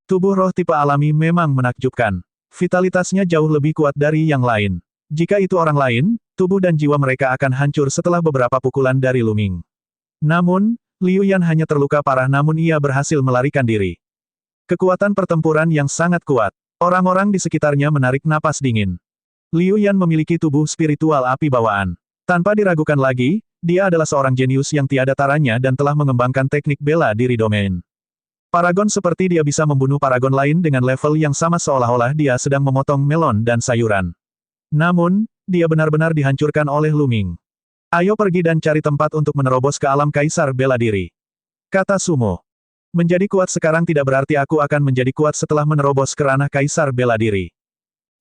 Tubuh roh tipe alami memang menakjubkan. Vitalitasnya jauh lebih kuat dari yang lain. Jika itu orang lain, tubuh dan jiwa mereka akan hancur setelah beberapa pukulan dari Lu Ming. Namun, Liu Yan hanya terluka parah namun ia berhasil melarikan diri. Kekuatan pertempuran yang sangat kuat. Orang-orang di sekitarnya menarik napas dingin. Liu Yan memiliki tubuh spiritual api bawaan. Tanpa diragukan lagi, dia adalah seorang jenius yang tiada taranya dan telah mengembangkan teknik bela diri domain. Paragon seperti dia bisa membunuh paragon lain dengan level yang sama seolah-olah dia sedang memotong melon dan sayuran. Namun, dia benar-benar dihancurkan oleh Lu Ming. Ayo pergi dan cari tempat untuk menerobos ke alam kaisar bela diri. Kata Sumo. Menjadi kuat sekarang tidak berarti aku akan menjadi kuat setelah menerobos ke ranah kaisar bela diri.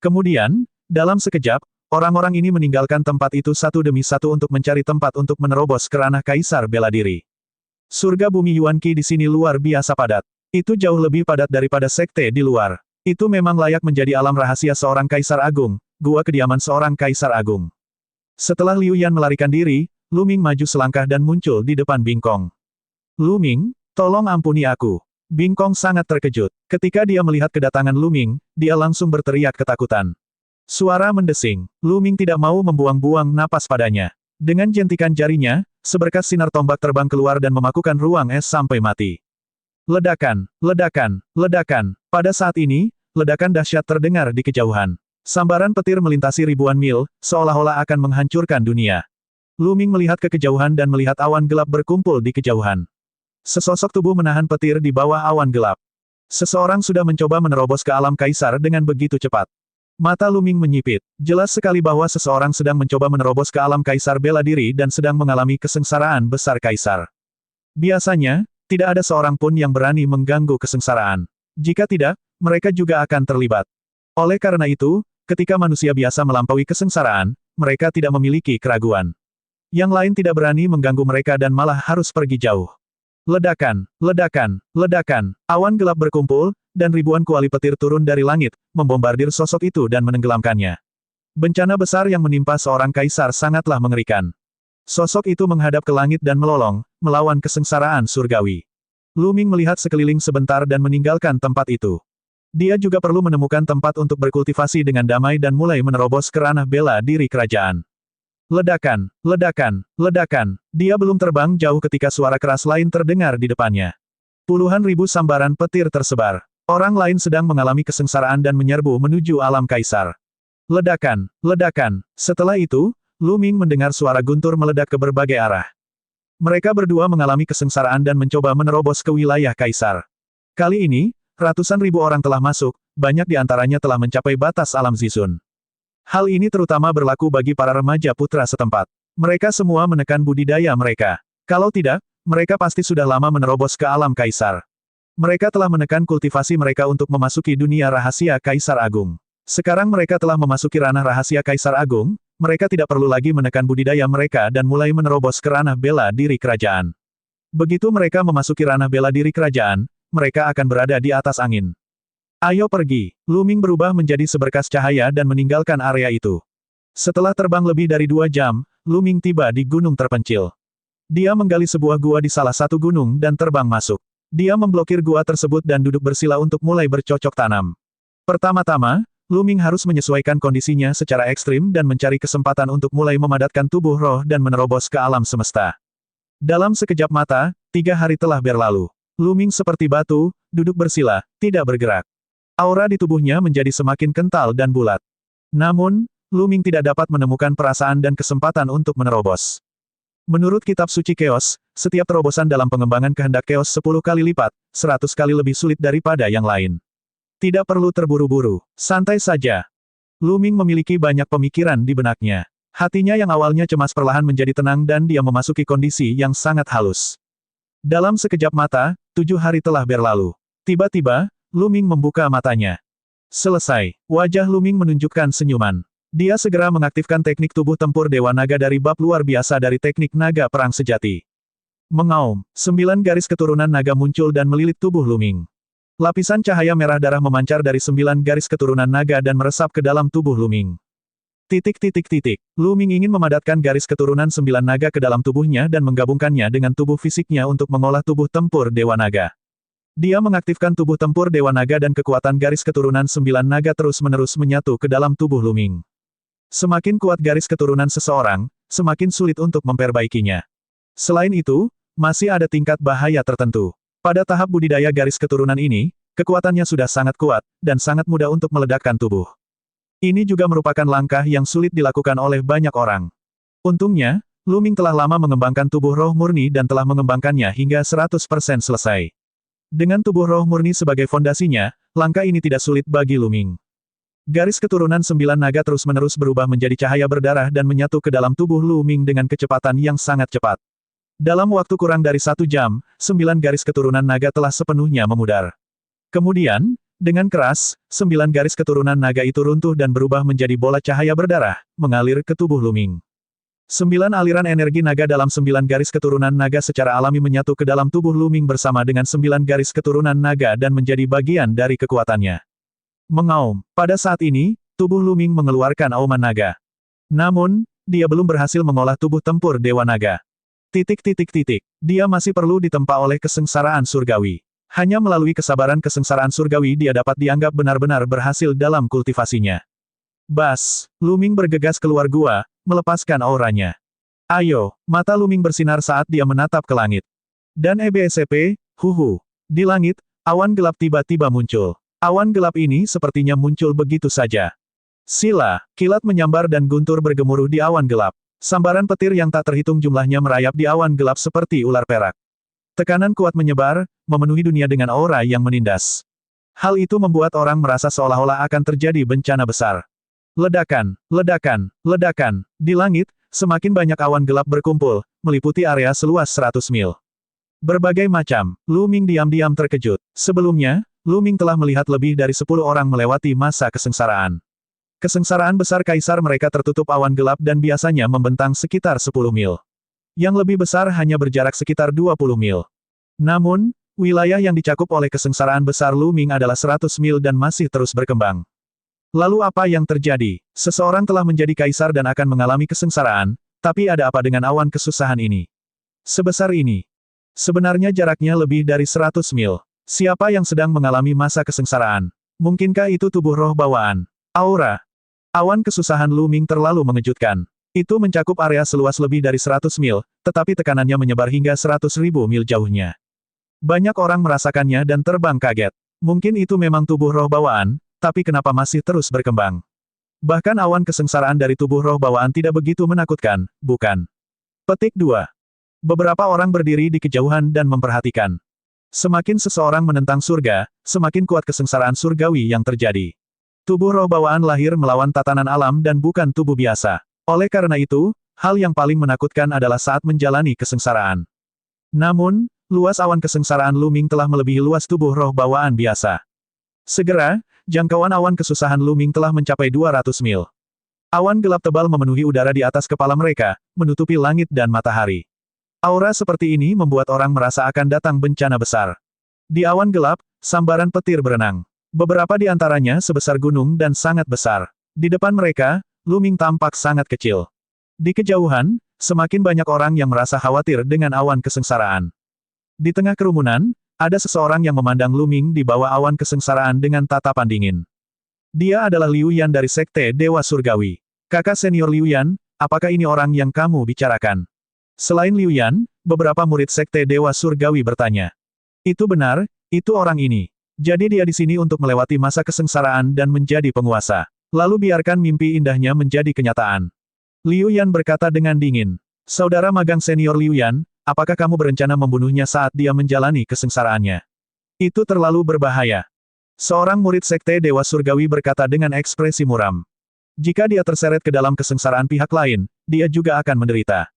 Kemudian, dalam sekejap, orang-orang ini meninggalkan tempat itu satu demi satu untuk mencari tempat untuk menerobos ke ranah kaisar bela diri. Surga bumi Yuan Qi di sini luar biasa padat. Itu jauh lebih padat daripada sekte di luar. Itu memang layak menjadi alam rahasia seorang kaisar agung, gua kediaman seorang kaisar agung. Setelah Liu Yan melarikan diri, Lu Ming maju selangkah dan muncul di depan Bing Kong. Lu Ming, tolong ampuni aku. Bing Kong sangat terkejut. Ketika dia melihat kedatangan Lu Ming, dia langsung berteriak ketakutan. Suara mendesing. Lu Ming tidak mau membuang-buang napas padanya. Dengan jentikan jarinya, seberkas sinar tombak terbang keluar dan memakukan ruang es sampai mati. Ledakan, ledakan, ledakan. Pada saat ini, ledakan dahsyat terdengar di kejauhan. Sambaran petir melintasi ribuan mil, seolah-olah akan menghancurkan dunia. Lu Ming melihat ke kejauhan dan melihat awan gelap berkumpul di kejauhan. Sesosok tubuh menahan petir di bawah awan gelap. Seseorang sudah mencoba menerobos ke alam kaisar dengan begitu cepat. Mata Lu Ming menyipit. Jelas sekali bahwa seseorang sedang mencoba menerobos ke alam kaisar bela diri dan sedang mengalami kesengsaraan besar kaisar. Biasanya, tidak ada seorang pun yang berani mengganggu kesengsaraan. Jika tidak, mereka juga akan terlibat. Oleh karena itu, ketika manusia biasa melampaui kesengsaraan, mereka tidak memiliki keraguan. Yang lain tidak berani mengganggu mereka dan malah harus pergi jauh. Ledakan, ledakan, ledakan. Awan gelap berkumpul, dan ribuan kuali petir turun dari langit, membombardir sosok itu dan menenggelamkannya. Bencana besar yang menimpa seorang kaisar sangatlah mengerikan. Sosok itu menghadap ke langit dan melolong, melawan kesengsaraan surgawi. Lu Ming melihat sekeliling sebentar dan meninggalkan tempat itu. Dia juga perlu menemukan tempat untuk berkultivasi dengan damai dan mulai menerobos ke ranah bela diri kerajaan. Ledakan, ledakan, ledakan. Dia belum terbang jauh ketika suara keras lain terdengar di depannya. Puluhan ribu sambaran petir tersebar. Orang lain sedang mengalami kesengsaraan dan menyerbu menuju alam kaisar. Ledakan, ledakan. Setelah itu, Lu Ming mendengar suara guntur meledak ke berbagai arah. Mereka berdua mengalami kesengsaraan dan mencoba menerobos ke wilayah kaisar. Kali ini, ratusan ribu orang telah masuk, banyak di antaranya telah mencapai batas alam Zizun. Hal ini terutama berlaku bagi para remaja putra setempat. Mereka semua menekan budidaya mereka. Kalau tidak, mereka pasti sudah lama menerobos ke alam kaisar. Mereka telah menekan kultivasi mereka untuk memasuki dunia rahasia Kaisar Agung. Sekarang mereka telah memasuki ranah rahasia Kaisar Agung, mereka tidak perlu lagi menekan budidaya mereka dan mulai menerobos ke ranah bela diri kerajaan. Begitu mereka memasuki ranah bela diri kerajaan, mereka akan berada di atas angin. Ayo pergi. Lu Ming berubah menjadi seberkas cahaya dan meninggalkan area itu. Setelah terbang lebih dari 2 jam, Lu Ming tiba di gunung terpencil. Dia menggali sebuah gua di salah satu gunung dan terbang masuk. Dia memblokir gua tersebut dan duduk bersila untuk mulai bercocok tanam. Pertama-tama, Lu Ming harus menyesuaikan kondisinya secara ekstrim dan mencari kesempatan untuk mulai memadatkan tubuh roh dan menerobos ke alam semesta. Dalam sekejap mata, 3 hari telah berlalu. Lu Ming seperti batu, duduk bersila, tidak bergerak. Aura di tubuhnya menjadi semakin kental dan bulat. Namun, Lu Ming tidak dapat menemukan perasaan dan kesempatan untuk menerobos. Menurut kitab suci Keos, setiap terobosan dalam pengembangan kehendak Keos 10 kali lipat, 100 kali lebih sulit daripada yang lain. Tidak perlu terburu-buru, santai saja. Lu Ming memiliki banyak pemikiran di benaknya. Hatinya yang awalnya cemas perlahan menjadi tenang dan dia memasuki kondisi yang sangat halus. Dalam sekejap mata, 7 hari telah berlalu. Tiba-tiba, Lu Ming membuka matanya. Selesai. Wajah Lu Ming menunjukkan senyuman. Dia segera mengaktifkan teknik tubuh tempur Dewa Naga dari bab luar biasa dari teknik naga perang sejati. Mengaum, 9 garis keturunan naga muncul dan melilit tubuh Lu Ming. Lapisan cahaya merah darah memancar dari 9 garis keturunan naga dan meresap ke dalam tubuh Lu Ming. Lu Ming ingin memadatkan garis keturunan 9 naga ke dalam tubuhnya dan menggabungkannya dengan tubuh fisiknya untuk mengolah tubuh tempur Dewa Naga. Dia mengaktifkan tubuh tempur Dewa Naga dan kekuatan garis keturunan 9 naga terus-menerus menyatu ke dalam tubuh Lu Ming. Semakin kuat garis keturunan seseorang, semakin sulit untuk memperbaikinya. Selain itu, masih ada tingkat bahaya tertentu. Pada tahap budidaya garis keturunan ini, kekuatannya sudah sangat kuat, dan sangat mudah untuk meledakkan tubuh. Ini juga merupakan langkah yang sulit dilakukan oleh banyak orang. Untungnya, Lu Ming telah lama mengembangkan tubuh roh murni dan telah mengembangkannya hingga 100% selesai. Dengan tubuh roh murni sebagai fondasinya, langkah ini tidak sulit bagi Lu Ming. Garis keturunan 9 naga terus-menerus berubah menjadi cahaya berdarah dan menyatu ke dalam tubuh Lu Ming dengan kecepatan yang sangat cepat. Dalam waktu kurang dari 1 jam, 9 garis keturunan naga telah sepenuhnya memudar. Kemudian, dengan keras, 9 garis keturunan naga itu runtuh dan berubah menjadi bola cahaya berdarah, mengalir ke tubuh Lu Ming. 9 aliran energi naga dalam 9 garis keturunan naga secara alami menyatu ke dalam tubuh Lu Ming bersama dengan 9 garis keturunan naga dan menjadi bagian dari kekuatannya. Mengaum. Pada saat ini, tubuh Lu Ming mengeluarkan auman naga. Namun, dia belum berhasil mengolah tubuh tempur Dewa Naga. Dia masih perlu ditempa oleh kesengsaraan surgawi. Hanya melalui kesabaran kesengsaraan surgawi dia dapat dianggap benar-benar berhasil dalam kultivasinya. Bas, Lu Ming bergegas keluar gua, melepaskan auranya. Ayo, mata Lu Ming bersinar saat dia menatap ke langit. Dan EBSP, huhu. Di langit, awan gelap tiba-tiba muncul. Awan gelap ini sepertinya muncul begitu saja. Sila, kilat menyambar dan guntur bergemuruh di awan gelap. Sambaran petir yang tak terhitung jumlahnya merayap di awan gelap seperti ular perak. Tekanan kuat menyebar, memenuhi dunia dengan aura yang menindas. Hal itu membuat orang merasa seolah-olah akan terjadi bencana besar. Ledakan, ledakan, ledakan. Di langit, semakin banyak awan gelap berkumpul, meliputi area seluas 100 mil. Berbagai macam, Lu Ming diam-diam terkejut. Sebelumnya, Lu Ming telah melihat lebih dari 10 orang melewati masa kesengsaraan. Kesengsaraan besar kaisar mereka tertutup awan gelap dan biasanya membentang sekitar 10 mil. Yang lebih besar hanya berjarak sekitar 20 mil. Namun, wilayah yang dicakup oleh kesengsaraan besar Lu Ming adalah 100 mil dan masih terus berkembang. Lalu apa yang terjadi? Seseorang telah menjadi kaisar dan akan mengalami kesengsaraan, tapi ada apa dengan awan kesusahan ini? Sebesar ini. Sebenarnya jaraknya lebih dari 100 mil. Siapa yang sedang mengalami masa kesengsaraan? Mungkinkah itu tubuh roh bawaan? Aura. Awan kesusahan Lu Ming terlalu mengejutkan. Itu mencakup area seluas lebih dari 100 mil, tetapi tekanannya menyebar hingga 100.000 mil jauhnya. Banyak orang merasakannya dan terbang kaget. Mungkin itu memang tubuh roh bawaan, tapi kenapa masih terus berkembang? Bahkan awan kesengsaraan dari tubuh roh bawaan tidak begitu menakutkan, bukan? Petik 2. Beberapa orang berdiri di kejauhan dan memperhatikan. Semakin seseorang menentang surga, semakin kuat kesengsaraan surgawi yang terjadi. Tubuh roh bawaan lahir melawan tatanan alam dan bukan tubuh biasa. Oleh karena itu, hal yang paling menakutkan adalah saat menjalani kesengsaraan. Namun, luas awan kesengsaraan Lu Ming telah melebihi luas tubuh roh bawaan biasa. Segera, jangkauan awan kesusahan Lu Ming telah mencapai 200 mil. Awan gelap tebal memenuhi udara di atas kepala mereka, menutupi langit dan matahari. Aura seperti ini membuat orang merasa akan datang bencana besar. Di awan gelap, sambaran petir berenang. Beberapa di antaranya sebesar gunung dan sangat besar. Di depan mereka, Lu Ming tampak sangat kecil. Di kejauhan, semakin banyak orang yang merasa khawatir dengan awan kesengsaraan. Di tengah kerumunan, ada seseorang yang memandang Lu Ming di bawah awan kesengsaraan dengan tatapan dingin. Dia adalah Liu Yan dari Sekte Dewa Surgawi. Kakak senior Liu Yan, apakah ini orang yang kamu bicarakan? Selain Liu Yan, beberapa murid Sekte Dewa Surgawi bertanya. Itu benar, itu orang ini. Jadi dia di sini untuk melewati masa kesengsaraan dan menjadi penguasa. Lalu biarkan mimpi indahnya menjadi kenyataan. Liu Yan berkata dengan dingin. Saudara magang senior Liu Yan, apakah kamu berencana membunuhnya saat dia menjalani kesengsaraannya? Itu terlalu berbahaya. Seorang murid Sekte Dewa Surgawi berkata dengan ekspresi muram. Jika dia terseret ke dalam kesengsaraan pihak lain, dia juga akan menderita.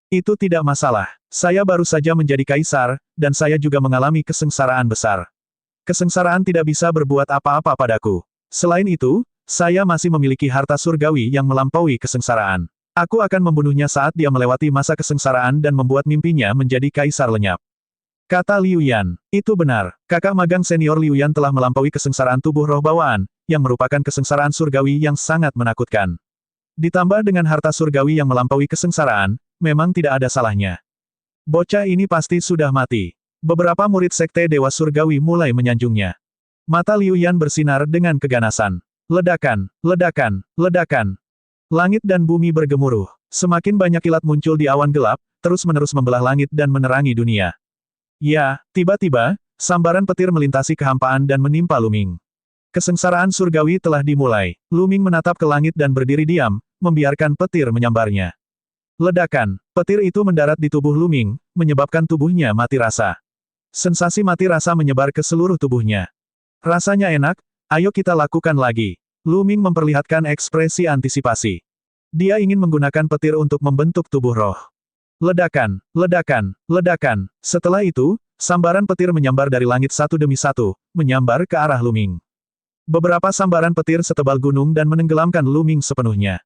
Itu tidak masalah. Saya baru saja menjadi kaisar, dan saya juga mengalami kesengsaraan besar. Kesengsaraan tidak bisa berbuat apa-apa padaku. Selain itu, saya masih memiliki harta surgawi yang melampaui kesengsaraan. Aku akan membunuhnya saat dia melewati masa kesengsaraan dan membuat mimpinya menjadi kaisar lenyap. Kata Liu Yan. Itu benar. Kakak magang senior Liu Yan telah melampaui kesengsaraan tubuh roh bawaan, yang merupakan kesengsaraan surgawi yang sangat menakutkan. Ditambah dengan harta surgawi yang melampaui kesengsaraan, memang tidak ada salahnya. Bocah ini pasti sudah mati. Beberapa murid Sekte Dewa Surgawi mulai menyanjungnya. Mata Liu Yan bersinar dengan keganasan. Ledakan, ledakan, ledakan. Langit dan bumi bergemuruh. Semakin banyak kilat muncul di awan gelap, terus-menerus membelah langit dan menerangi dunia. Ya, tiba-tiba, sambaran petir melintasi kehampaan dan menimpa Luming. Kesengsaraan surgawi telah dimulai. Luming menatap ke langit dan berdiri diam, membiarkan petir menyambarnya. Ledakan, petir itu mendarat di tubuh Luming, menyebabkan tubuhnya mati rasa. Sensasi mati rasa menyebar ke seluruh tubuhnya. Rasanya enak, ayo kita lakukan lagi. Luming memperlihatkan ekspresi antisipasi. Dia ingin menggunakan petir untuk membentuk tubuh roh. Ledakan, ledakan, ledakan. Setelah itu, sambaran petir menyambar dari langit satu demi satu, menyambar ke arah Luming. Beberapa sambaran petir setebal gunung dan menenggelamkan Luming sepenuhnya.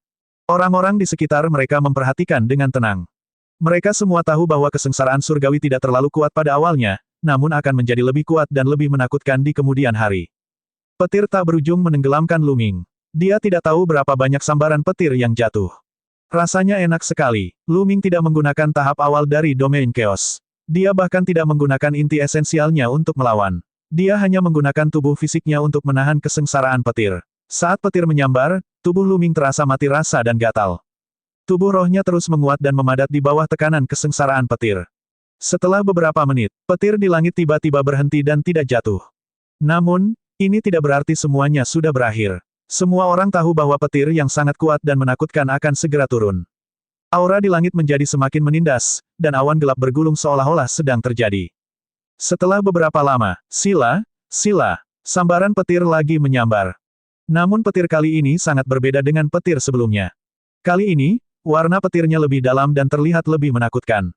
Orang-orang di sekitar mereka memperhatikan dengan tenang. Mereka semua tahu bahwa kesengsaraan surgawi tidak terlalu kuat pada awalnya, namun akan menjadi lebih kuat dan lebih menakutkan di kemudian hari. Petir tak berujung menenggelamkan Luming. Dia tidak tahu berapa banyak sambaran petir yang jatuh. Rasanya enak sekali. Luming tidak menggunakan tahap awal dari domain chaos. Dia bahkan tidak menggunakan inti esensialnya untuk melawan. Dia hanya menggunakan tubuh fisiknya untuk menahan kesengsaraan petir. Saat petir menyambar, tubuh Luming terasa mati rasa dan gatal. Tubuh rohnya terus menguat dan memadat di bawah tekanan kesengsaraan petir. Setelah beberapa menit, petir di langit tiba-tiba berhenti dan tidak jatuh. Namun, ini tidak berarti semuanya sudah berakhir. Semua orang tahu bahwa petir yang sangat kuat dan menakutkan akan segera turun. Aura di langit menjadi semakin menindas, dan awan gelap bergulung seolah-olah sedang terjadi. Setelah beberapa lama, sila, sambaran petir lagi menyambar. Namun petir kali ini sangat berbeda dengan petir sebelumnya. Kali ini, warna petirnya lebih dalam dan terlihat lebih menakutkan.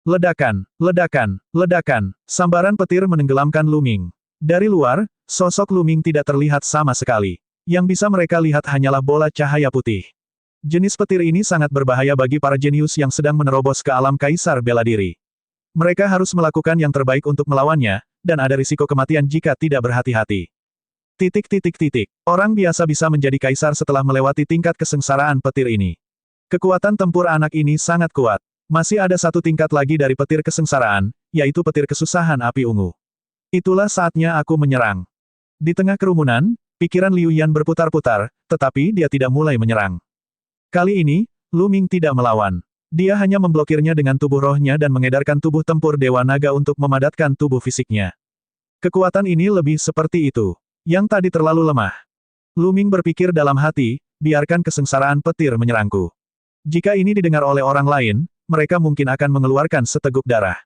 Ledakan, ledakan, ledakan, sambaran petir menenggelamkan Luming. Dari luar, sosok Luming tidak terlihat sama sekali. Yang bisa mereka lihat hanyalah bola cahaya putih. Jenis petir ini sangat berbahaya bagi para jenius yang sedang menerobos ke alam kaisar bela diri. Mereka harus melakukan yang terbaik untuk melawannya, dan ada risiko kematian jika tidak berhati-hati. Orang biasa bisa menjadi kaisar setelah melewati tingkat kesengsaraan petir ini. Kekuatan tempur anak ini sangat kuat. Masih ada satu tingkat lagi dari petir kesengsaraan, yaitu petir kesusahan api ungu. Itulah saatnya aku menyerang. Di tengah kerumunan, pikiran Liu Yan berputar-putar, tetapi dia tidak mulai menyerang. Kali ini, Luming tidak melawan. Dia hanya memblokirnya dengan tubuh rohnya dan mengedarkan tubuh tempur Dewa Naga untuk memadatkan tubuh fisiknya. Kekuatan ini lebih seperti itu. Yang tadi terlalu lemah. Luming berpikir dalam hati, biarkan kesengsaraan petir menyerangku. Jika ini didengar oleh orang lain, mereka mungkin akan mengeluarkan seteguk darah.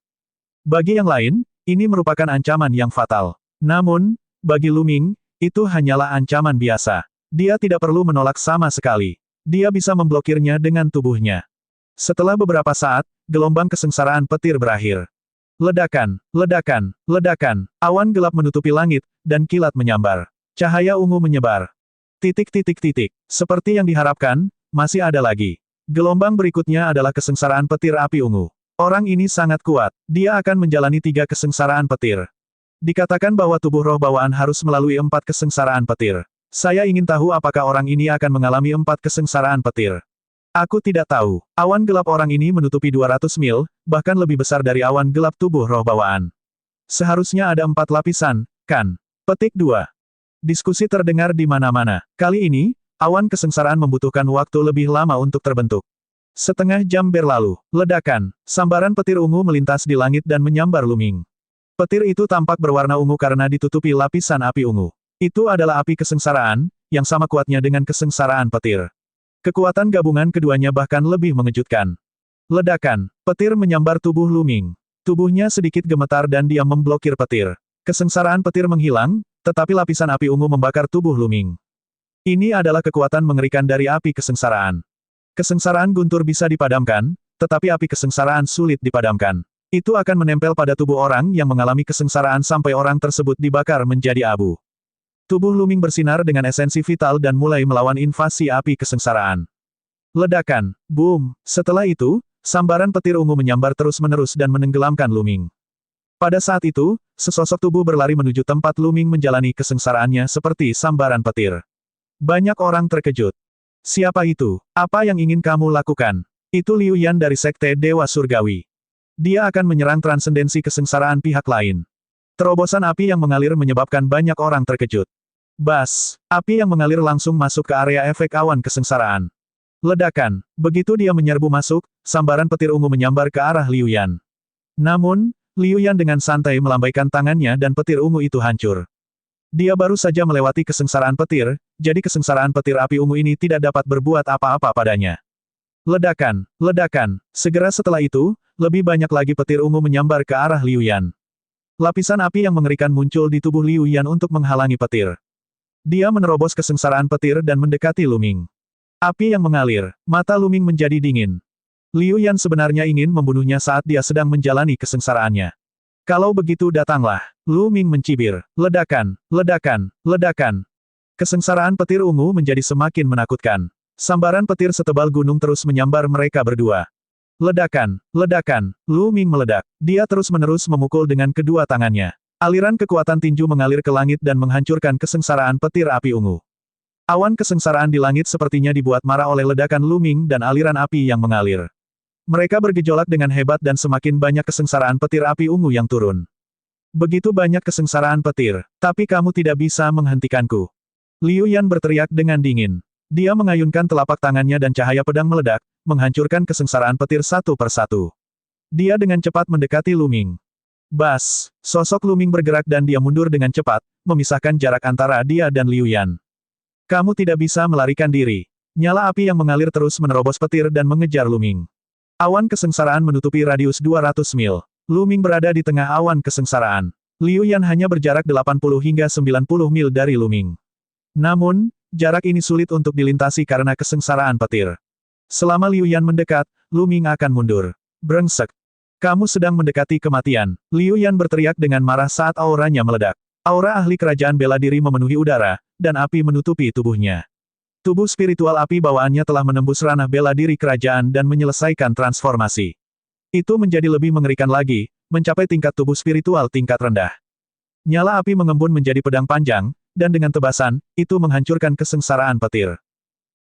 Bagi yang lain, ini merupakan ancaman yang fatal. Namun, bagi Luming, itu hanyalah ancaman biasa. Dia tidak perlu menolak sama sekali. Dia bisa memblokirnya dengan tubuhnya. Setelah beberapa saat, gelombang kesengsaraan petir berakhir. Ledakan, ledakan, ledakan, awan gelap menutupi langit, dan kilat menyambar. Cahaya ungu menyebar. Seperti yang diharapkan, masih ada lagi. Gelombang berikutnya adalah kesengsaraan petir api ungu. Orang ini sangat kuat. Dia akan menjalani 3 kesengsaraan petir. Dikatakan bahwa tubuh roh bawaan harus melalui 4 kesengsaraan petir. Saya ingin tahu apakah orang ini akan mengalami 4 kesengsaraan petir. Aku tidak tahu. Awan gelap orang ini menutupi 200 mil, bahkan lebih besar dari awan gelap tubuh roh bawaan. Seharusnya ada 4 lapisan, kan? Petik 2. Diskusi terdengar di mana-mana. Kali ini, awan kesengsaraan membutuhkan waktu lebih lama untuk terbentuk. Setengah jam berlalu. Ledakan. Sambaran petir ungu melintas di langit dan menyambar Luming. Petir itu tampak berwarna ungu karena ditutupi lapisan api ungu. Itu adalah api kesengsaraan, yang sama kuatnya dengan kesengsaraan petir. Kekuatan gabungan keduanya bahkan lebih mengejutkan. Ledakan. Petir menyambar tubuh Luming. Tubuhnya sedikit gemetar dan dia memblokir petir. Kesengsaraan petir menghilang, tetapi lapisan api ungu membakar tubuh Luming. Ini adalah kekuatan mengerikan dari api kesengsaraan. Kesengsaraan guntur bisa dipadamkan, tetapi api kesengsaraan sulit dipadamkan. Itu akan menempel pada tubuh orang yang mengalami kesengsaraan sampai orang tersebut dibakar menjadi abu. Tubuh Luming bersinar dengan esensi vital dan mulai melawan invasi api kesengsaraan. Ledakan, boom. Setelah itu, sambaran petir ungu menyambar terus-menerus dan menenggelamkan Luming. Pada saat itu, sesosok tubuh berlari menuju tempat Luming menjalani kesengsaraannya seperti sambaran petir. Banyak orang terkejut. Siapa itu? Apa yang ingin kamu lakukan? Itu Liu Yan dari Sekte Dewa Surgawi. Dia akan menyerang transendensi kesengsaraan pihak lain. Terobosan api yang mengalir menyebabkan banyak orang terkejut. Bas, api yang mengalir langsung masuk ke area efek awan kesengsaraan. Ledakan. Begitu dia menyerbu masuk, sambaran petir ungu menyambar ke arah Liu Yan. Namun, Liu Yan dengan santai melambaikan tangannya dan petir ungu itu hancur. Dia baru saja melewati kesengsaraan petir, jadi kesengsaraan petir api ungu ini tidak dapat berbuat apa-apa padanya. Ledakan, ledakan. Segera setelah itu, lebih banyak lagi petir ungu menyambar ke arah Liu Yan. Lapisan api yang mengerikan muncul di tubuh Liu Yan untuk menghalangi petir. Dia menerobos kesengsaraan petir dan mendekati Lu Ming. Api yang mengalir, mata Lu Ming menjadi dingin. Liu Yan sebenarnya ingin membunuhnya saat dia sedang menjalani kesengsaraannya. Kalau begitu datanglah. Lu Ming mencibir. Ledakan, ledakan, ledakan. Kesengsaraan petir ungu menjadi semakin menakutkan. Sambaran petir setebal gunung terus menyambar mereka berdua. Ledakan, ledakan. Lu Ming meledak. Dia terus-menerus memukul dengan kedua tangannya. Aliran kekuatan tinju mengalir ke langit dan menghancurkan kesengsaraan petir api ungu. Awan kesengsaraan di langit sepertinya dibuat marah oleh ledakan Lu Ming dan aliran api yang mengalir. Mereka bergejolak dengan hebat dan semakin banyak kesengsaraan petir api ungu yang turun. Begitu banyak kesengsaraan petir, tapi kamu tidak bisa menghentikanku. Liu Yan berteriak dengan dingin. Dia mengayunkan telapak tangannya dan cahaya pedang meledak, menghancurkan kesengsaraan petir satu persatu. Dia dengan cepat mendekati Lu Ming. Bas, sosok Lu Ming bergerak dan dia mundur dengan cepat, memisahkan jarak antara dia dan Liu Yan. Kamu tidak bisa melarikan diri. Nyala api yang mengalir terus menerobos petir dan mengejar Lu Ming. Awan kesengsaraan menutupi radius 200 mil. Lu Ming berada di tengah awan kesengsaraan. Liu Yan hanya berjarak 80 hingga 90 mil dari Lu Ming. Namun, jarak ini sulit untuk dilintasi karena kesengsaraan petir. Selama Liu Yan mendekat, Lu Ming akan mundur. Brengsek. Kamu sedang mendekati kematian. Liu Yan berteriak dengan marah saat auranya meledak. Aura ahli kerajaan bela diri memenuhi udara, dan api menutupi tubuhnya. Tubuh spiritual api bawaannya telah menembus ranah bela diri kerajaan dan menyelesaikan transformasi. Itu menjadi lebih mengerikan lagi, mencapai tingkat tubuh spiritual tingkat rendah. Nyala api mengembun menjadi pedang panjang, dan dengan tebasan, itu menghancurkan kesengsaraan petir.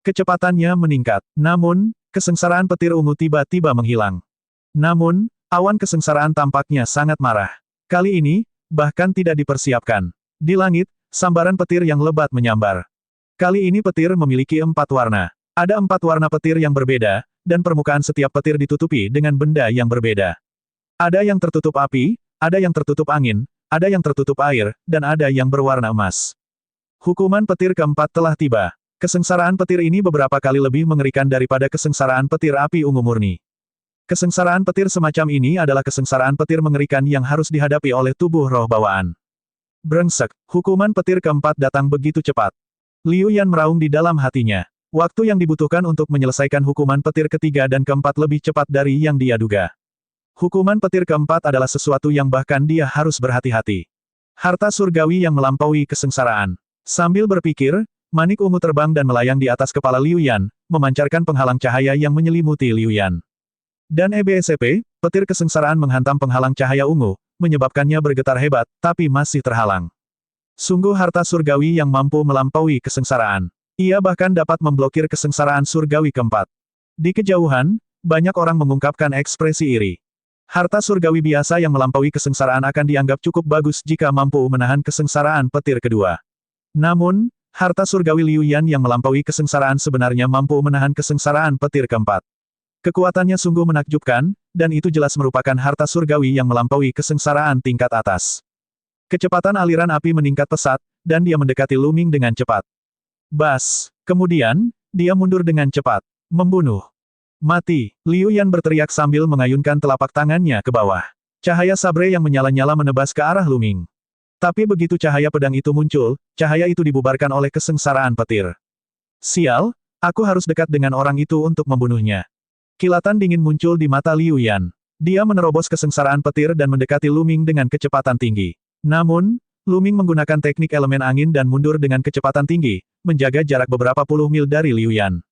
Kecepatannya meningkat. Namun, kesengsaraan petir ungu tiba-tiba menghilang. Namun, awan kesengsaraan tampaknya sangat marah. Kali ini, bahkan tidak dipersiapkan. Di langit, sambaran petir yang lebat menyambar. Kali ini petir memiliki 4 warna. Ada 4 warna petir yang berbeda, dan permukaan setiap petir ditutupi dengan benda yang berbeda. Ada yang tertutup api, ada yang tertutup angin, ada yang tertutup air, dan ada yang berwarna emas. Hukuman petir keempat telah tiba. Kesengsaraan petir ini beberapa kali lebih mengerikan daripada kesengsaraan petir api ungu murni. Kesengsaraan petir semacam ini adalah kesengsaraan petir mengerikan yang harus dihadapi oleh tubuh roh bawaan. Brengsek, hukuman petir keempat datang begitu cepat. Liu Yan meraung di dalam hatinya. Waktu yang dibutuhkan untuk menyelesaikan hukuman petir ketiga dan keempat lebih cepat dari yang dia duga. Hukuman petir keempat adalah sesuatu yang bahkan dia harus berhati-hati. Harta surgawi yang melampaui kesengsaraan. Sambil berpikir, manik ungu terbang dan melayang di atas kepala Liu Yan, memancarkan penghalang cahaya yang menyelimuti Liu Yan. Dan EBSP, petir kesengsaraan menghantam penghalang cahaya ungu, menyebabkannya bergetar hebat, tapi masih terhalang. Sungguh harta surgawi yang mampu melampaui kesengsaraan. Ia bahkan dapat memblokir kesengsaraan surgawi keempat. Di kejauhan, banyak orang mengungkapkan ekspresi iri. Harta surgawi biasa yang melampaui kesengsaraan akan dianggap cukup bagus jika mampu menahan kesengsaraan petir kedua. Namun, harta surgawi Liu Yan yang melampaui kesengsaraan sebenarnya mampu menahan kesengsaraan petir keempat. Kekuatannya sungguh menakjubkan, dan itu jelas merupakan harta surgawi yang melampaui kesengsaraan tingkat atas. Kecepatan aliran api meningkat pesat, dan dia mendekati Lu Ming dengan cepat. Bas! Kemudian, dia mundur dengan cepat. Membunuh. Mati! Liu Yan berteriak sambil mengayunkan telapak tangannya ke bawah. Cahaya sabre yang menyala-nyala menebas ke arah Lu Ming. Tapi begitu cahaya pedang itu muncul, cahaya itu dibubarkan oleh kesengsaraan petir. Sial, aku harus dekat dengan orang itu untuk membunuhnya. Kilatan dingin muncul di mata Liu Yan. Dia menerobos kesengsaraan petir dan mendekati Lu Ming dengan kecepatan tinggi. Namun, Lu Ming menggunakan teknik elemen angin dan mundur dengan kecepatan tinggi, menjaga jarak beberapa puluh mil dari Liu Yan.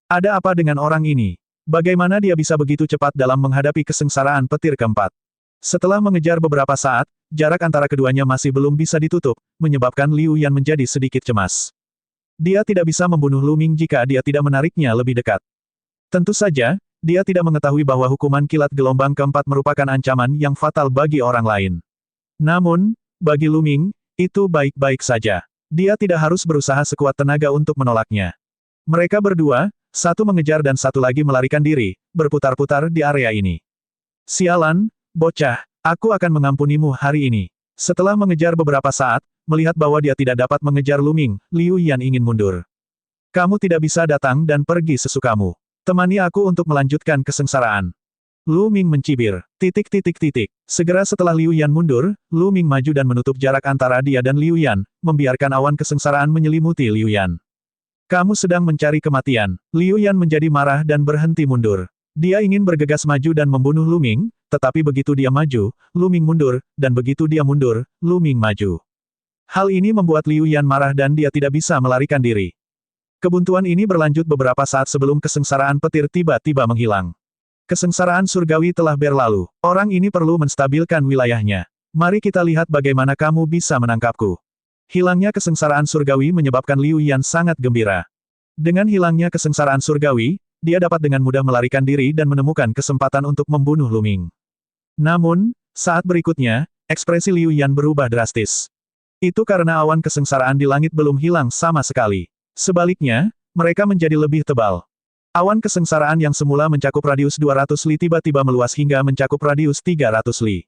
Ada apa dengan orang ini? Bagaimana dia bisa begitu cepat dalam menghadapi kesengsaraan petir keempat? Setelah mengejar beberapa saat, jarak antara keduanya masih belum bisa ditutup, menyebabkan Liu Yan menjadi sedikit cemas. Dia tidak bisa membunuh Lu Ming jika dia tidak menariknya lebih dekat. Tentu saja, Dia tidak mengetahui bahwa hukuman kilat gelombang keempat merupakan ancaman yang fatal bagi orang lain. Namun, bagi Lu Ming, itu baik-baik saja. Dia tidak harus berusaha sekuat tenaga untuk menolaknya. Mereka berdua, satu mengejar dan satu lagi melarikan diri, berputar-putar di area ini. Sialan, bocah, aku akan mengampunimu hari ini. Setelah mengejar beberapa saat, melihat bahwa dia tidak dapat mengejar Lu Ming, Liu Yan ingin mundur. Kamu tidak bisa datang dan pergi sesukamu. Temani aku untuk melanjutkan kesengsaraan. Lu Ming mencibir. Segera setelah Liu Yan mundur, Lu Ming maju dan menutup jarak antara dia dan Liu Yan, membiarkan awan kesengsaraan menyelimuti Liu Yan. Kamu sedang mencari kematian. Liu Yan menjadi marah dan berhenti mundur. Dia ingin bergegas maju dan membunuh Lu Ming, tetapi begitu dia maju, Lu Ming mundur, dan begitu dia mundur, Lu Ming maju. Hal ini membuat Liu Yan marah dan dia tidak bisa melarikan diri. Kebuntuan ini berlanjut beberapa saat sebelum kesengsaraan petir tiba-tiba menghilang. Kesengsaraan surgawi telah berlalu. Orang ini perlu menstabilkan wilayahnya. Mari kita lihat bagaimana kamu bisa menangkapku. Hilangnya kesengsaraan surgawi menyebabkan Liu Yan sangat gembira. Dengan hilangnya kesengsaraan surgawi, dia dapat dengan mudah melarikan diri dan menemukan kesempatan untuk membunuh Lu Ming. Namun, saat berikutnya, ekspresi Liu Yan berubah drastis. Itu karena awan kesengsaraan di langit belum hilang sama sekali. Sebaliknya, mereka menjadi lebih tebal. Awan kesengsaraan yang semula mencakup radius 200 li tiba-tiba meluas hingga mencakup radius 300 li.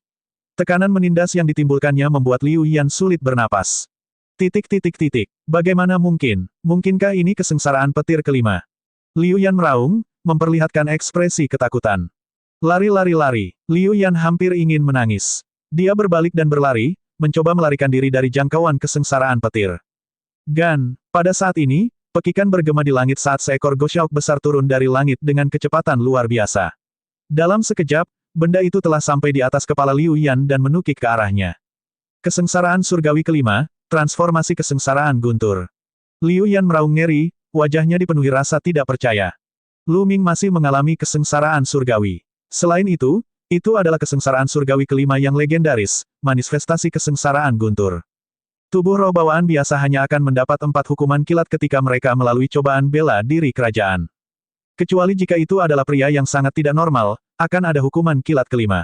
Tekanan menindas yang ditimbulkannya membuat Liu Yan sulit bernapas. Bagaimana mungkin? Mungkinkah ini kesengsaraan petir kelima? Liu Yan meraung, memperlihatkan ekspresi ketakutan. Lari. Liu Yan hampir ingin menangis. Dia berbalik dan berlari, mencoba melarikan diri dari jangkauan kesengsaraan petir. Pada saat ini, pekikan bergema di langit saat seekor Goshaok besar turun dari langit dengan kecepatan luar biasa. Dalam sekejap, benda itu telah sampai di atas kepala Liu Yan dan menukik ke arahnya. Kesengsaraan surgawi kelima, transformasi kesengsaraan guntur. Liu Yan meraung ngeri, wajahnya dipenuhi rasa tidak percaya. Lu Ming masih mengalami kesengsaraan surgawi. Selain itu adalah kesengsaraan surgawi kelima yang legendaris, manifestasi kesengsaraan guntur. Tubuh roh bawaan biasa hanya akan mendapat 4 hukuman kilat ketika mereka melalui cobaan bela diri kerajaan. Kecuali jika itu adalah pria yang sangat tidak normal, akan ada hukuman kilat kelima.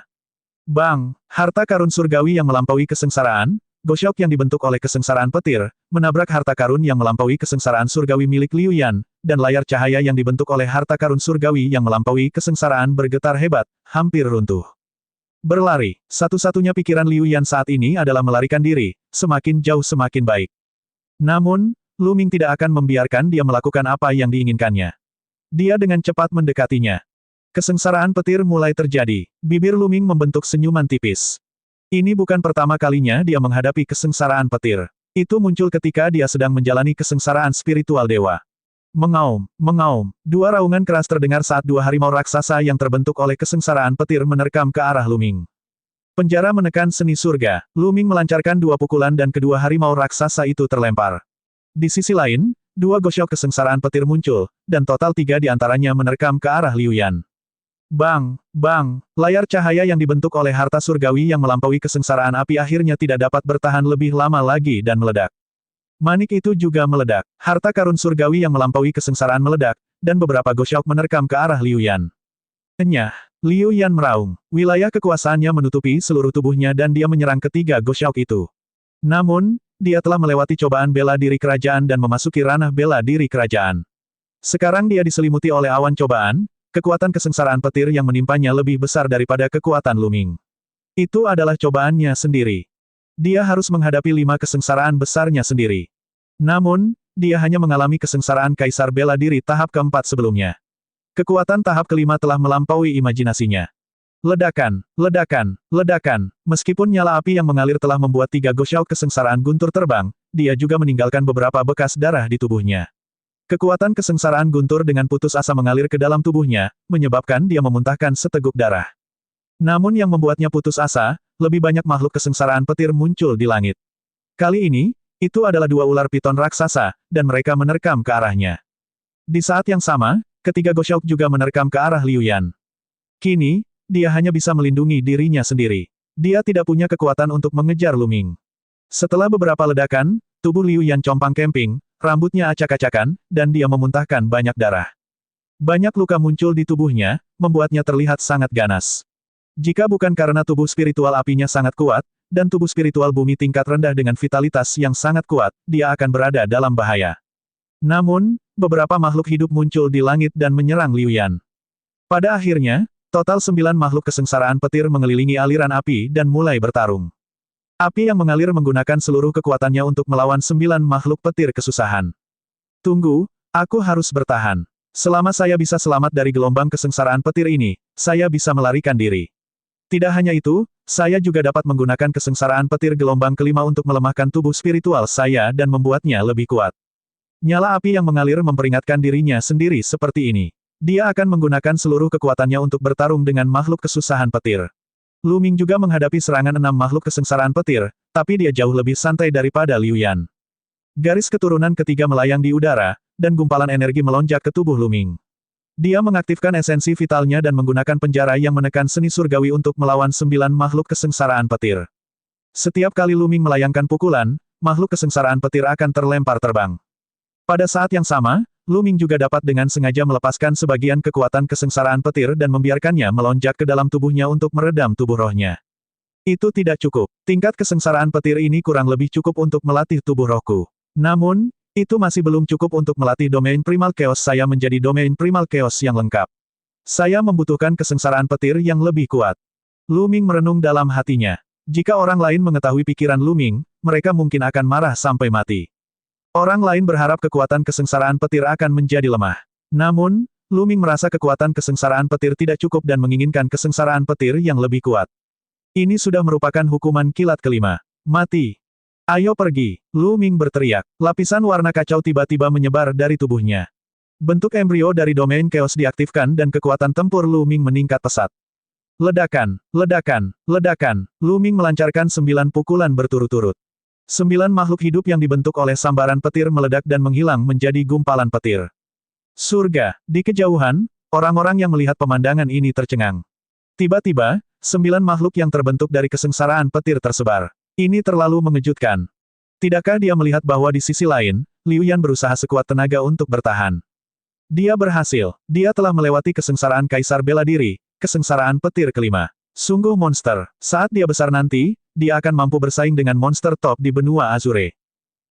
Bang! Harta karun surgawi yang melampaui kesengsaraan, Goshaok yang dibentuk oleh kesengsaraan petir, menabrak harta karun yang melampaui kesengsaraan surgawi milik Liu Yan, dan layar cahaya yang dibentuk oleh harta karun surgawi yang melampaui kesengsaraan bergetar hebat, hampir runtuh. Berlari, satu-satunya pikiran Liu Yan saat ini adalah melarikan diri, semakin jauh semakin baik. Namun, Lu Ming tidak akan membiarkan dia melakukan apa yang diinginkannya. Dia dengan cepat mendekatinya. Kesengsaraan petir mulai terjadi, bibir Lu Ming membentuk senyuman tipis. Ini bukan pertama kalinya dia menghadapi kesengsaraan petir. Itu muncul ketika dia sedang menjalani kesengsaraan spiritual dewa. Mengaum. Dua raungan keras terdengar saat dua harimau raksasa yang terbentuk oleh kesengsaraan petir menerkam ke arah Lu Ming. Penjara menekan seni surga. Lu Ming melancarkan 2 pukulan dan kedua harimau raksasa itu terlempar. Di sisi lain, 2 Goshaok kesengsaraan petir muncul, dan total 3 di antaranya menerkam ke arah Liu Yan. Bang! Layar cahaya yang dibentuk oleh harta surgawi yang melampaui kesengsaraan api akhirnya tidak dapat bertahan lebih lama lagi dan meledak. Manik itu juga meledak. Harta karun surgawi yang melampaui kesengsaraan meledak, dan beberapa Goshaok menerkam ke arah Liu Yan. Enyah! Liu Yan meraung. Wilayah kekuasaannya menutupi seluruh tubuhnya dan dia menyerang ketiga Goshaok itu. Namun, dia telah melewati cobaan bela diri kerajaan dan memasuki ranah bela diri kerajaan. Sekarang dia diselimuti oleh awan cobaan, kekuatan kesengsaraan petir yang menimpanya lebih besar daripada kekuatan Lu Ming. Itu adalah cobaannya sendiri. Dia harus menghadapi 5 kesengsaraan besarnya sendiri. Namun, dia hanya mengalami kesengsaraan kaisar bela diri tahap keempat sebelumnya. Kekuatan tahap kelima telah melampaui imajinasinya. Ledakan. Meskipun nyala api yang mengalir telah membuat 3 Goshaok kesengsaraan guntur terbang, dia juga meninggalkan beberapa bekas darah di tubuhnya. Kekuatan kesengsaraan guntur dengan putus asa mengalir ke dalam tubuhnya, menyebabkan dia memuntahkan seteguk darah. Namun yang membuatnya putus asa, lebih banyak makhluk kesengsaraan petir muncul di langit. Kali ini, itu adalah 2 ular piton raksasa, dan mereka menerkam ke arahnya. Di saat yang sama, ketiga Goshaok juga menerkam ke arah Liu Yan. Kini, dia hanya bisa melindungi dirinya sendiri. Dia tidak punya kekuatan untuk mengejar Lu Ming. Setelah beberapa ledakan, tubuh Liu Yan compang-camping, rambutnya acak-acakan, dan dia memuntahkan banyak darah. Banyak luka muncul di tubuhnya, membuatnya terlihat sangat ganas. Jika bukan karena tubuh spiritual apinya sangat kuat, dan tubuh spiritual bumi tingkat rendah dengan vitalitas yang sangat kuat, dia akan berada dalam bahaya. Namun, beberapa makhluk hidup muncul di langit dan menyerang Liu Yan. Pada akhirnya, total 9 makhluk kesengsaraan petir mengelilingi aliran api dan mulai bertarung. Api yang mengalir menggunakan seluruh kekuatannya untuk melawan 9 makhluk petir kesusahan. Tunggu, aku harus bertahan. Selama saya bisa selamat dari gelombang kesengsaraan petir ini, saya bisa melarikan diri. Tidak hanya itu, saya juga dapat menggunakan kesengsaraan petir gelombang kelima untuk melemahkan tubuh spiritual saya dan membuatnya lebih kuat. Nyala api yang mengalir memperingatkan dirinya sendiri seperti ini. Dia akan menggunakan seluruh kekuatannya untuk bertarung dengan makhluk kesusahan petir. Lu Ming juga menghadapi serangan 6 makhluk kesengsaraan petir, tapi dia jauh lebih santai daripada Liu Yan. Garis keturunan ketiga melayang di udara, dan gumpalan energi melonjak ke tubuh Lu Ming. Dia mengaktifkan esensi vitalnya dan menggunakan penjara yang menekan seni surgawi untuk melawan 9 makhluk kesengsaraan petir. Setiap kali Lu Ming melayangkan pukulan, makhluk kesengsaraan petir akan terlempar terbang. Pada saat yang sama, Lu Ming juga dapat dengan sengaja melepaskan sebagian kekuatan kesengsaraan petir dan membiarkannya melonjak ke dalam tubuhnya untuk meredam tubuh rohnya. Itu tidak cukup. Tingkat kesengsaraan petir ini kurang lebih cukup untuk melatih tubuh rohku. Namun, itu masih belum cukup untuk melatih domain primal chaos saya menjadi domain primal chaos yang lengkap. Saya membutuhkan kesengsaraan petir yang lebih kuat. Lu Ming merenung dalam hatinya. Jika orang lain mengetahui pikiran Lu Ming, mereka mungkin akan marah sampai mati. Orang lain berharap kekuatan kesengsaraan petir akan menjadi lemah. Namun, Lu Ming merasa kekuatan kesengsaraan petir tidak cukup dan menginginkan kesengsaraan petir yang lebih kuat. Ini sudah merupakan hukuman kilat kelima. Mati. Ayo pergi, Lu Ming berteriak. Lapisan warna kacau tiba-tiba menyebar dari tubuhnya. Bentuk embrio dari domain chaos diaktifkan dan kekuatan tempur Lu Ming meningkat pesat. Ledakan, ledakan, ledakan, Lu Ming melancarkan 9 pukulan berturut-turut. 9 makhluk hidup yang dibentuk oleh sambaran petir meledak dan menghilang menjadi gumpalan petir. Surga, di kejauhan, orang-orang yang melihat pemandangan ini tercengang. Tiba-tiba, 9 makhluk yang terbentuk dari kesengsaraan petir tersebar. Ini terlalu mengejutkan. Tidakkah dia melihat bahwa di sisi lain, Liu Yan berusaha sekuat tenaga untuk bertahan? Dia berhasil. Dia telah melewati kesengsaraan kaisar bela diri, kesengsaraan petir kelima. Sungguh monster. Saat dia besar nanti, dia akan mampu bersaing dengan monster top di benua Azure.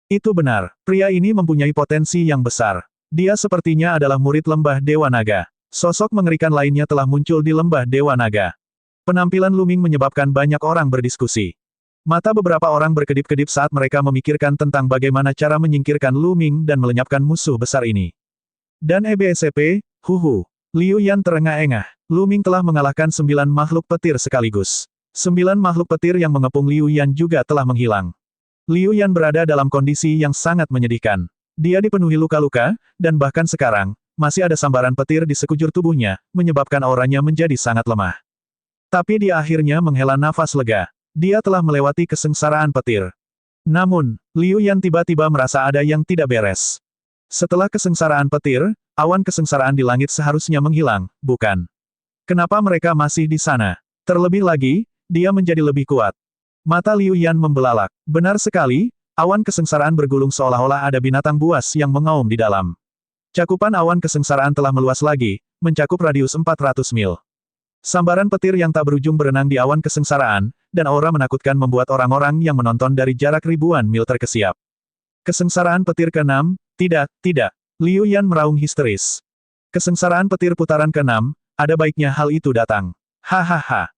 Itu benar. Pria ini mempunyai potensi yang besar. Dia sepertinya adalah murid lembah Dewa Naga. Sosok mengerikan lainnya telah muncul di lembah Dewa Naga. Penampilan Lu Ming menyebabkan banyak orang berdiskusi. Mata beberapa orang berkedip-kedip saat mereka memikirkan tentang bagaimana cara menyingkirkan Lu Ming dan melenyapkan musuh besar ini. Dan EBSP, huhu. Liu Yan terengah-engah. Lu Ming telah mengalahkan 9 makhluk petir sekaligus. 9 makhluk petir yang mengepung Liu Yan juga telah menghilang. Liu Yan berada dalam kondisi yang sangat menyedihkan. Dia dipenuhi luka-luka, dan bahkan sekarang, masih ada sambaran petir di sekujur tubuhnya, menyebabkan auranya menjadi sangat lemah. Tapi dia akhirnya menghela nafas lega. Dia telah melewati kesengsaraan petir. Namun, Liu Yan tiba-tiba merasa ada yang tidak beres. Setelah kesengsaraan petir, awan kesengsaraan di langit seharusnya menghilang, bukan? Kenapa mereka masih di sana? Terlebih lagi, dia menjadi lebih kuat. Mata Liu Yan membelalak. Benar sekali, awan kesengsaraan bergulung seolah-olah ada binatang buas yang mengaum di dalam. Cakupan awan kesengsaraan telah meluas lagi, mencakup radius 400 mil. Sambaran petir yang tak berujung berenang di awan kesengsaraan, dan aura menakutkan membuat orang-orang yang menonton dari jarak ribuan mil terkesiap. Kesengsaraan petir ke-6, tidak, tidak. Liu Yan meraung histeris. Kesengsaraan petir putaran ke-6, ada baiknya hal itu datang. Hahaha.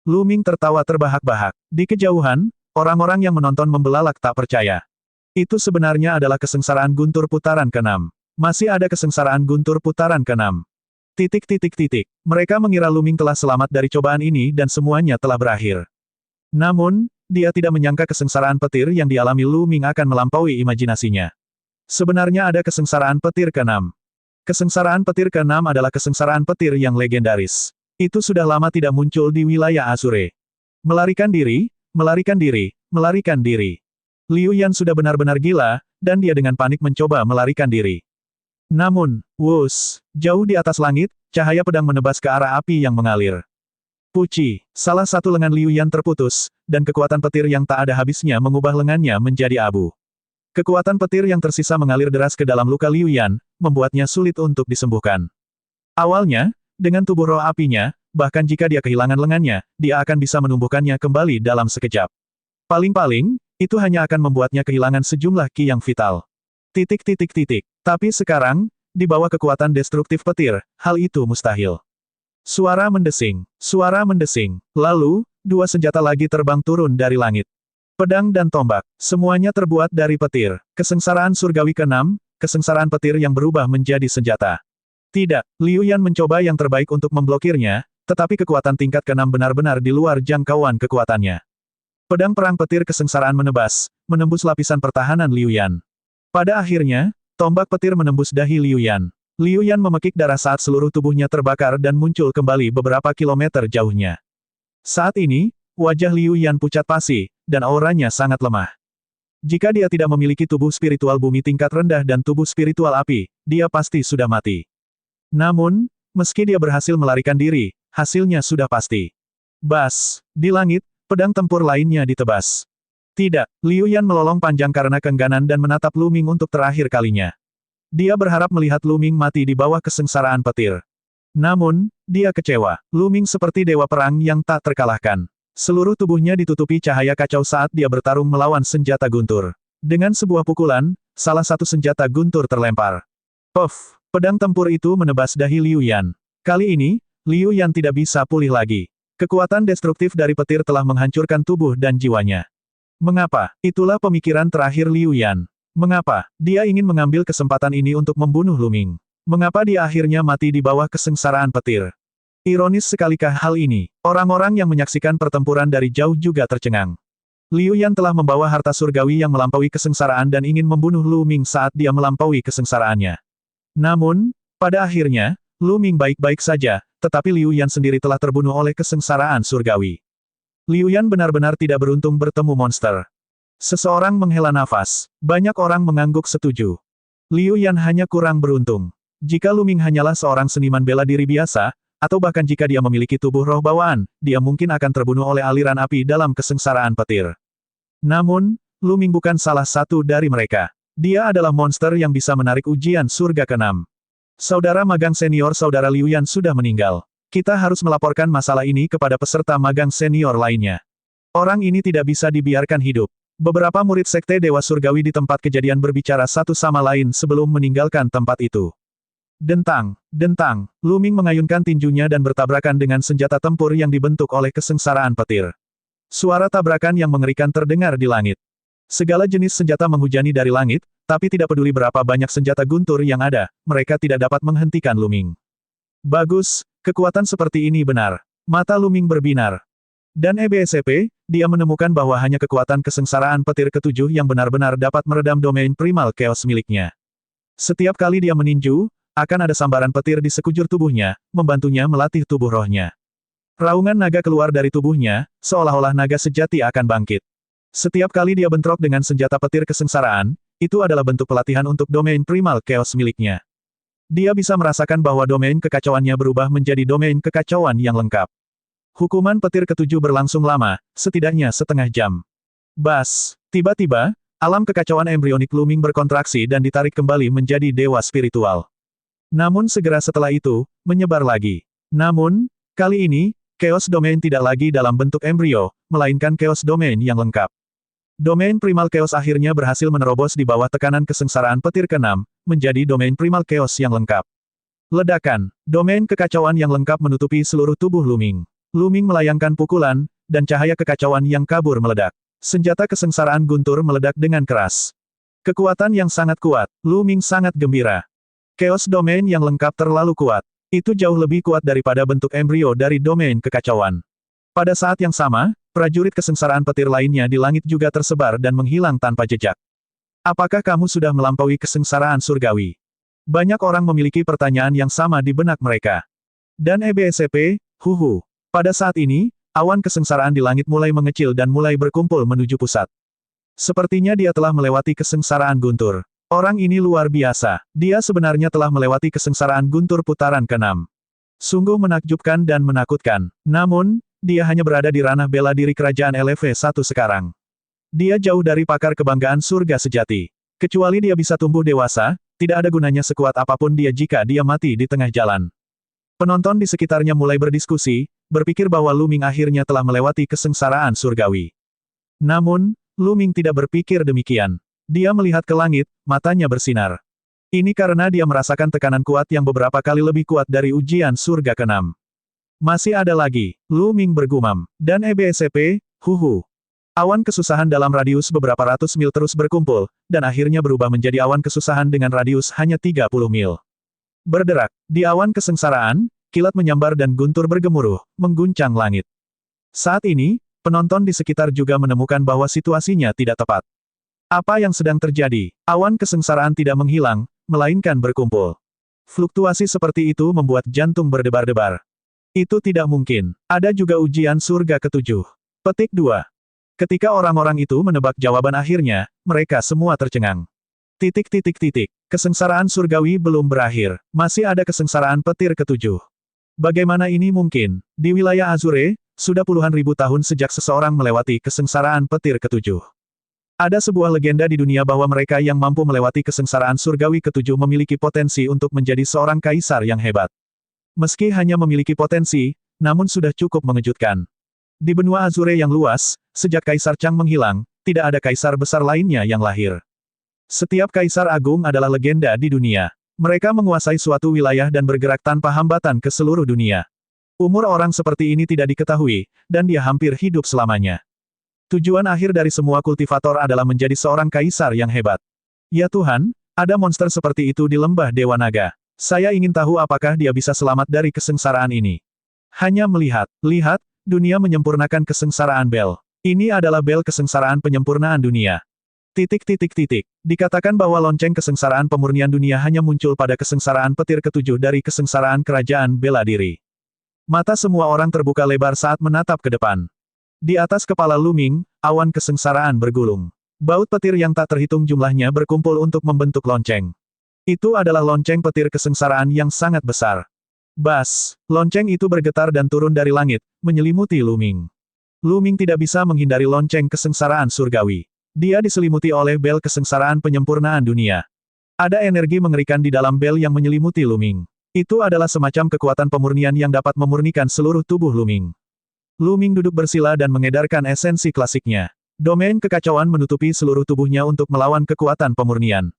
Lu Ming tertawa terbahak-bahak. Di kejauhan, orang-orang yang menonton membelalak tak percaya. Itu sebenarnya adalah kesengsaraan guntur putaran ke-6. Masih ada kesengsaraan guntur putaran ke-6. Mereka mengira Lu Ming telah selamat dari cobaan ini dan semuanya telah berakhir. Namun, dia tidak menyangka kesengsaraan petir yang dialami Lu Ming akan melampaui imajinasinya. Sebenarnya ada kesengsaraan petir ke-6. Kesengsaraan petir ke-6 adalah kesengsaraan petir yang legendaris. Itu sudah lama tidak muncul di wilayah Azure. Melarikan diri, melarikan diri, melarikan diri. Liu Yan sudah benar-benar gila, dan dia dengan panik mencoba melarikan diri. Namun, wuss, jauh di atas langit, cahaya pedang menebas ke arah api yang mengalir. Puci, salah satu lengan Liu Yan terputus, dan kekuatan petir yang tak ada habisnya mengubah lengannya menjadi abu. Kekuatan petir yang tersisa mengalir deras ke dalam luka Liu Yan, membuatnya sulit untuk disembuhkan. Awalnya, dengan tubuh roh apinya, bahkan jika dia kehilangan lengannya, dia akan bisa menumbuhkannya kembali dalam sekejap. Paling-paling, itu hanya akan membuatnya kehilangan sejumlah ki yang vital. Tapi sekarang, di bawah kekuatan destruktif petir, hal itu mustahil. Suara mendesing. Lalu, dua senjata lagi terbang turun dari langit. Pedang dan tombak, semuanya terbuat dari petir. Kesengsaraan surgawi ke-6, kesengsaraan petir yang berubah menjadi senjata. Tidak, Liu Yan mencoba yang terbaik untuk memblokirnya, tetapi kekuatan tingkat ke-6 benar-benar di luar jangkauan kekuatannya. Pedang perang petir kesengsaraan menembus lapisan pertahanan Liu Yan. Pada akhirnya, tombak petir menembus dahi Liu Yan. Liu Yan memekik darah saat seluruh tubuhnya terbakar dan muncul kembali beberapa kilometer jauhnya. Saat ini, wajah Liu Yan pucat pasi, dan auranya sangat lemah. Jika dia tidak memiliki tubuh spiritual bumi tingkat rendah dan tubuh spiritual api, dia pasti sudah mati. Namun, meski dia berhasil melarikan diri, hasilnya sudah pasti. Bas, di langit, pedang tempur lainnya ditebas. Tidak, Liu Yan melolong panjang karena keengganan dan menatap Lu Ming untuk terakhir kalinya. Dia berharap melihat Lu Ming mati di bawah kesengsaraan petir. Namun, dia kecewa. Lu Ming seperti dewa perang yang tak terkalahkan. Seluruh tubuhnya ditutupi cahaya kacau saat dia bertarung melawan senjata guntur. Dengan sebuah pukulan, salah satu senjata guntur terlempar. Puff! Pedang tempur itu menebas dahi Liu Yan. Kali ini, Liu Yan tidak bisa pulih lagi. Kekuatan destruktif dari petir telah menghancurkan tubuh dan jiwanya. Mengapa? Itulah pemikiran terakhir Liu Yan. Mengapa? Dia ingin mengambil kesempatan ini untuk membunuh Lu Ming. Mengapa dia akhirnya mati di bawah kesengsaraan petir? Ironis sekalikah hal ini? Orang-orang yang menyaksikan pertempuran dari jauh juga tercengang. Liu Yan telah membawa harta surgawi yang melampaui kesengsaraan dan ingin membunuh Lu Ming saat dia melampaui kesengsaraannya. Namun, pada akhirnya, Lu Ming baik-baik saja, tetapi Liu Yan sendiri telah terbunuh oleh kesengsaraan surgawi. Liu Yan benar-benar tidak beruntung bertemu monster. Seseorang menghela nafas. Banyak orang mengangguk setuju. Liu Yan hanya kurang beruntung. Jika Lu Ming hanyalah seorang seniman bela diri biasa, atau bahkan jika dia memiliki tubuh roh bawaan, dia mungkin akan terbunuh oleh aliran api dalam kesengsaraan petir. Namun, Lu Ming bukan salah satu dari mereka. Dia adalah monster yang bisa menarik ujian surga ke-6. Saudara magang senior saudara Liu Yan sudah meninggal. Kita harus melaporkan masalah ini kepada peserta magang senior lainnya. Orang ini tidak bisa dibiarkan hidup. Beberapa murid sekte Dewa Surgawi di tempat kejadian berbicara satu sama lain sebelum meninggalkan tempat itu. Dentang, Lu Ming mengayunkan tinjunya dan bertabrakan dengan senjata tempur yang dibentuk oleh kesengsaraan petir. Suara tabrakan yang mengerikan terdengar di langit. Segala jenis senjata menghujani dari langit, tapi tidak peduli berapa banyak senjata guntur yang ada, mereka tidak dapat menghentikan Lu Ming. Bagus, kekuatan seperti ini benar. Mata Lu Ming berbinar. Dan EBSP, dia menemukan bahwa hanya kekuatan kesengsaraan petir ke-7 yang benar-benar dapat meredam domain primal chaos miliknya. Setiap kali dia meninju, akan ada sambaran petir di sekujur tubuhnya, membantunya melatih tubuh rohnya. Raungan naga keluar dari tubuhnya, seolah-olah naga sejati akan bangkit. Setiap kali dia bentrok dengan senjata petir kesengsaraan, itu adalah bentuk pelatihan untuk domain primal chaos miliknya. Dia bisa merasakan bahwa domain kekacauannya berubah menjadi domain kekacauan yang lengkap. Hukuman petir ke-7 berlangsung lama, setidaknya setengah jam. Bas! Tiba-tiba, alam kekacauan embrionik Lu Ming berkontraksi dan ditarik kembali menjadi dewa spiritual. Namun segera setelah itu, menyebar lagi. Namun, kali ini, Chaos Domain tidak lagi dalam bentuk embrio, melainkan Chaos Domain yang lengkap. Domain Primal Chaos akhirnya berhasil menerobos di bawah tekanan kesengsaraan petir ke-6, menjadi Domain Primal Chaos yang lengkap. Ledakan, domain kekacauan yang lengkap menutupi seluruh tubuh Lu Ming. Lu Ming melayangkan pukulan, dan cahaya kekacauan yang kabur meledak. Senjata kesengsaraan guntur meledak dengan keras. Kekuatan yang sangat kuat, Lu Ming sangat gembira. Chaos Domain yang lengkap terlalu kuat. Itu jauh lebih kuat daripada bentuk embrio dari domain kekacauan. Pada saat yang sama, prajurit kesengsaraan petir lainnya di langit juga tersebar dan menghilang tanpa jejak. Apakah kamu sudah melampaui kesengsaraan surgawi? Banyak orang memiliki pertanyaan yang sama di benak mereka. Dan EBSP, huhu. Pada saat ini, awan kesengsaraan di langit mulai mengecil dan mulai berkumpul menuju pusat. Sepertinya dia telah melewati kesengsaraan guntur. Orang ini luar biasa. Dia sebenarnya telah melewati kesengsaraan guntur putaran ke-6. Sungguh menakjubkan dan menakutkan. Namun, dia hanya berada di ranah bela diri kerajaan LV1 sekarang. Dia jauh dari pakar kebanggaan surga sejati. Kecuali dia bisa tumbuh dewasa, tidak ada gunanya sekuat apapun dia jika dia mati di tengah jalan. Penonton di sekitarnya mulai berdiskusi, berpikir bahwa Lu Ming akhirnya telah melewati kesengsaraan surgawi. Namun, Lu Ming tidak berpikir demikian. Dia melihat ke langit, matanya bersinar. Ini karena dia merasakan tekanan kuat yang beberapa kali lebih kuat dari ujian surga ke-6. Masih ada lagi, Lu Ming bergumam. Dan EBSCP, huhu. Awan kesusahan dalam radius beberapa ratus mil terus berkumpul, dan akhirnya berubah menjadi awan kesusahan dengan radius hanya 30 mil. Berderak, di awan kesengsaraan, kilat menyambar dan guntur bergemuruh, mengguncang langit. Saat ini, penonton di sekitar juga menemukan bahwa situasinya tidak tepat. Apa yang sedang terjadi? Awan kesengsaraan tidak menghilang, melainkan berkumpul. Fluktuasi seperti itu membuat jantung berdebar-debar. Itu tidak mungkin. Ada juga ujian surga ke-7. Petik 2. Ketika orang-orang itu menebak jawaban akhirnya, mereka semua tercengang. Kesengsaraan surgawi belum berakhir. Masih ada kesengsaraan petir ke-7. Bagaimana ini mungkin? Di wilayah Azure, sudah puluhan ribu tahun sejak seseorang melewati kesengsaraan petir ke-7. Ada sebuah legenda di dunia bahwa mereka yang mampu melewati kesengsaraan surgawi ke-7 memiliki potensi untuk menjadi seorang kaisar yang hebat. Meski hanya memiliki potensi, namun sudah cukup mengejutkan. Di benua Azure yang luas, sejak Kaisar Chang menghilang, tidak ada kaisar besar lainnya yang lahir. Setiap kaisar agung adalah legenda di dunia. Mereka menguasai suatu wilayah dan bergerak tanpa hambatan ke seluruh dunia. Umur orang seperti ini tidak diketahui, dan dia hampir hidup selamanya. Tujuan akhir dari semua kultivator adalah menjadi seorang kaisar yang hebat. Ya Tuhan, ada monster seperti itu di lembah Dewa Naga. Saya ingin tahu apakah dia bisa selamat dari kesengsaraan ini. Hanya melihat, lihat, dunia menyempurnakan kesengsaraan Bel. Ini adalah bel kesengsaraan penyempurnaan dunia. Dikatakan bahwa lonceng kesengsaraan pemurnian dunia hanya muncul pada kesengsaraan petir ke-7 dari kesengsaraan kerajaan bela diri. Mata semua orang terbuka lebar saat menatap ke depan. Di atas kepala Lu Ming, awan kesengsaraan bergulung. Baut petir yang tak terhitung jumlahnya berkumpul untuk membentuk lonceng. Itu adalah lonceng petir kesengsaraan yang sangat besar. Bas, lonceng itu bergetar dan turun dari langit, menyelimuti Lu Ming. Lu Ming tidak bisa menghindari lonceng kesengsaraan surgawi. Dia diselimuti oleh bel kesengsaraan penyempurnaan dunia. Ada energi mengerikan di dalam bel yang menyelimuti Lu Ming. Itu adalah semacam kekuatan pemurnian yang dapat memurnikan seluruh tubuh Lu Ming. Lu Ming duduk bersila dan mengedarkan esensi klasiknya. Domain kekacauan menutupi seluruh tubuhnya untuk melawan kekuatan pemurnian.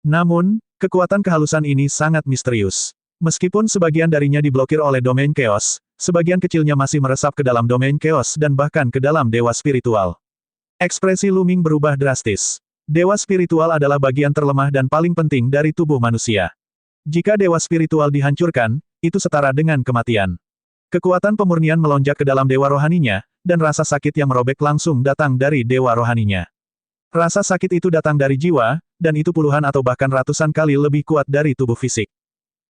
Namun, kekuatan kehalusan ini sangat misterius. Meskipun sebagian darinya diblokir oleh domain chaos, sebagian kecilnya masih meresap ke dalam domain chaos dan bahkan ke dalam dewa spiritual. Ekspresi Lu Ming berubah drastis. Dewa spiritual adalah bagian terlemah dan paling penting dari tubuh manusia. Jika dewa spiritual dihancurkan, itu setara dengan kematian. Kekuatan pemurnian melonjak ke dalam dewa rohaninya, dan rasa sakit yang merobek langsung datang dari dewa rohaninya. Rasa sakit itu datang dari jiwa, dan itu puluhan atau bahkan ratusan kali lebih kuat dari tubuh fisik.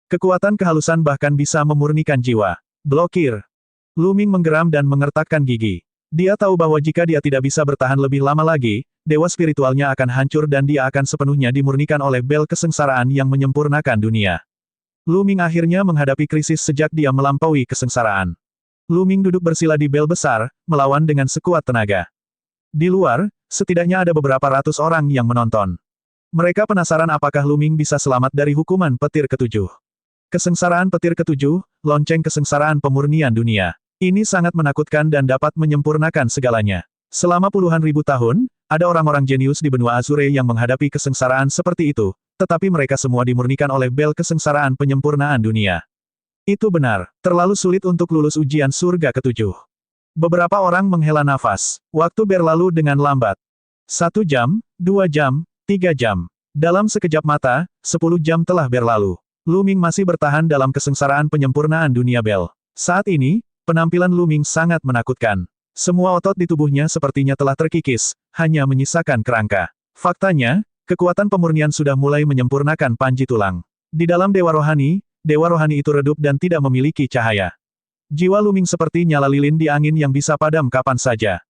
Kekuatan kehalusan bahkan bisa memurnikan jiwa. Blokir. Lu Ming menggeram dan mengertakkan gigi. Dia tahu bahwa jika dia tidak bisa bertahan lebih lama lagi, dewa spiritualnya akan hancur dan dia akan sepenuhnya dimurnikan oleh bel kesengsaraan yang menyempurnakan dunia. Lu Ming akhirnya menghadapi krisis sejak dia melampaui kesengsaraan. Lu Ming duduk bersila di bel besar, melawan dengan sekuat tenaga. Di luar, setidaknya ada beberapa ratus orang yang menonton. Mereka penasaran apakah Lu Ming bisa selamat dari hukuman petir ke-7. Kesengsaraan petir ke-7, lonceng kesengsaraan pemurnian dunia. Ini sangat menakutkan dan dapat menyempurnakan segalanya. Selama puluhan ribu tahun, ada orang-orang jenius di benua Azure yang menghadapi kesengsaraan seperti itu, tetapi mereka semua dimurnikan oleh bel kesengsaraan penyempurnaan dunia. Itu benar, terlalu sulit untuk lulus ujian surga ke-7. Beberapa orang menghela nafas. Waktu berlalu dengan lambat. 1 jam, 2 jam, 3 jam. Dalam sekejap mata, 10 jam telah berlalu. Lu Ming masih bertahan dalam kesengsaraan penyempurnaan dunia bel. Saat ini, penampilan Lu Ming sangat menakutkan. Semua otot di tubuhnya sepertinya telah terkikis, hanya menyisakan kerangka. Faktanya, kekuatan pemurnian sudah mulai menyempurnakan panji tulang. Di dalam dewa rohani itu redup dan tidak memiliki cahaya. Jiwa Lu Ming seperti nyala lilin di angin yang bisa padam kapan saja.